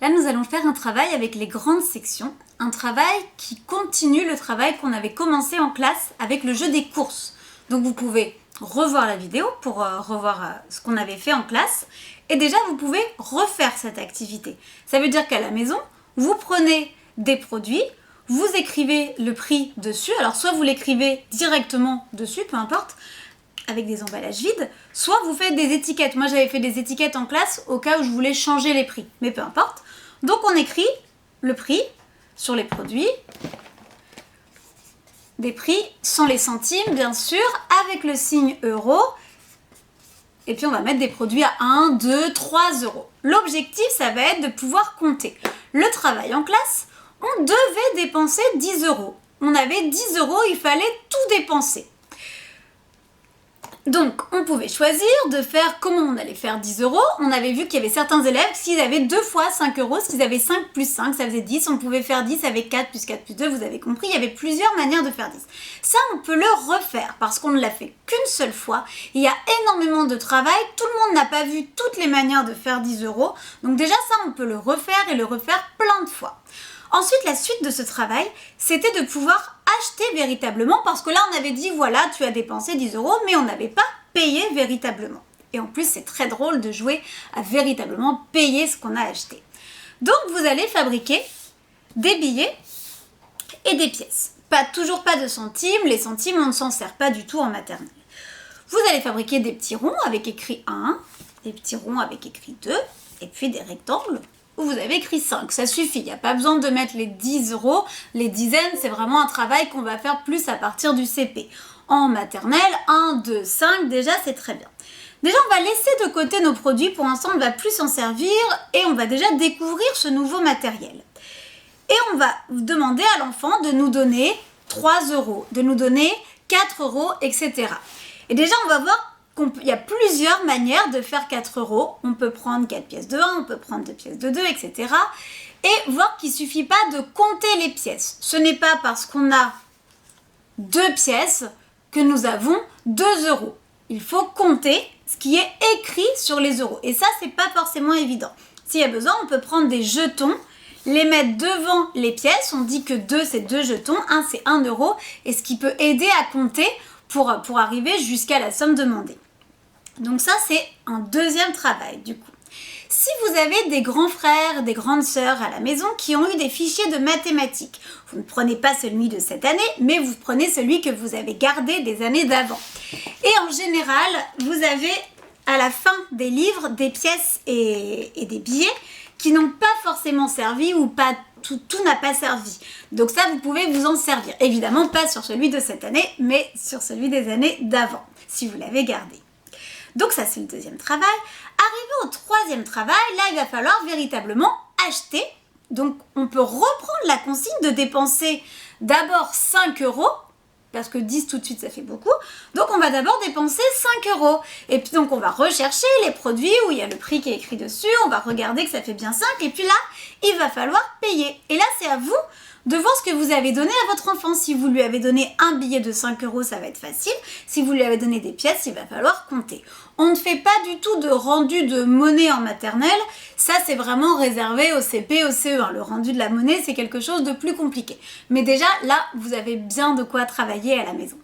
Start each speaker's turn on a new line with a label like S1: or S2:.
S1: Là, nous allons faire un travail avec les grandes sections, un travail qui continue le travail qu'on avait commencé en classe avec le jeu des courses. Donc vous pouvez revoir la vidéo pour revoir ce qu'on avait fait en classe. Et déjà, vous pouvez refaire cette activité. Ça veut dire qu'à la maison, vous prenez des produits, vous écrivez le prix dessus. Alors soit vous l'écrivez directement dessus, peu importe, avec des emballages vides, soit vous faites des étiquettes. Moi, j'avais fait des étiquettes en classe au cas où je voulais changer les prix, mais peu importe. Donc, on écrit le prix sur les produits, des prix sans les centimes, bien sûr, avec le signe euro. Et puis, on va mettre des produits à 1, 2, 3 euros. L'objectif, ça va être de pouvoir compter. Le travail en classe, on devait dépenser 10 euros. On avait 10 euros, il fallait tout dépenser. Donc, on pouvait choisir de faire comment on allait faire 10 euros. On avait vu qu'il y avait certains élèves, s'ils avaient 2 fois 5 euros, s'ils avaient 5 plus 5, ça faisait 10. On pouvait faire 10 avec 4 plus 4 plus 2, vous avez compris, il y avait plusieurs manières de faire 10. Ça, on peut le refaire parce qu'on ne l'a fait qu'une seule fois. Il y a énormément de travail, tout le monde n'a pas vu toutes les manières de faire 10 euros. Donc déjà, ça, on peut le refaire et le refaire plein de fois. Ensuite, la suite de ce travail, c'était de pouvoir acheter véritablement parce que là, on avait dit, voilà, tu as dépensé 10 euros, mais on n'avait pas payé véritablement. Et en plus, c'est très drôle de jouer à véritablement payer ce qu'on a acheté. Donc, vous allez fabriquer des billets et des pièces. Toujours pas de centimes. Les centimes, on ne s'en sert pas du tout en maternelle. Vous allez fabriquer des petits ronds avec écrit 1, des petits ronds avec écrit 2, et puis des rectangles où vous avez écrit 5. Ça suffit, il n'y a pas besoin de mettre les 10 euros, les dizaines, c'est vraiment un travail qu'on va faire plus à partir du CP. En maternelle, 1, 2, 5, déjà c'est très bien. Déjà, on va laisser de côté nos produits, pour l'instant on ne va plus s'en servir et on va déjà découvrir ce nouveau matériel. Et on va demander à l'enfant de nous donner 3 euros, de nous donner 4 euros, etc. Et déjà, on va voir qu'il y a plusieurs manières de faire 4 euros. On peut prendre 4 pièces de 1, on peut prendre 2 pièces de 2, etc. Et voir qu'il ne suffit pas de compter les pièces. Ce n'est pas parce qu'on a 2 pièces que nous avons 2 euros. Il faut compter ce qui est écrit sur les euros. Et ça, c'est pas forcément évident. S'il y a besoin, on peut prendre des jetons, les mettre devant les pièces. On dit que 2, c'est 2 jetons, 1, c'est 1 euro. Et ce qui peut aider à compter pour arriver jusqu'à la somme demandée. Donc ça, c'est un deuxième travail du coup. Si vous avez des grands frères, des grandes sœurs à la maison qui ont eu des fichiers de mathématiques, vous ne prenez pas celui de cette année, mais vous prenez celui que vous avez gardé des années d'avant. Et en général, vous avez à la fin des livres des pièces et des billets qui n'ont pas forcément servi ou pas tout n'a pas servi. Donc ça, vous pouvez vous en servir. Évidemment, pas sur celui de cette année, mais sur celui des années d'avant, si vous l'avez gardé. Donc ça, c'est le deuxième travail. Arrivé au troisième travail, là, il va falloir véritablement acheter. Donc, on peut reprendre la consigne de dépenser d'abord 5 euros, parce que 10 tout de suite, ça fait beaucoup. Donc, on va d'abord dépenser 5 euros. Et puis, donc, on va rechercher les produits où il y a le prix qui est écrit dessus. On va regarder que ça fait bien 5. Et puis là, il va falloir payer. Et là, c'est à vous de voir ce que vous avez donné à votre enfant. Si vous lui avez donné un billet de 5 euros, ça va être facile. Si vous lui avez donné des pièces, il va falloir compter. On ne fait pas du tout de rendu de monnaie en maternelle. Ça, c'est vraiment réservé au CP, au CE1. Le rendu de la monnaie, c'est quelque chose de plus compliqué. Mais déjà, là, vous avez bien de quoi travailler à la maison.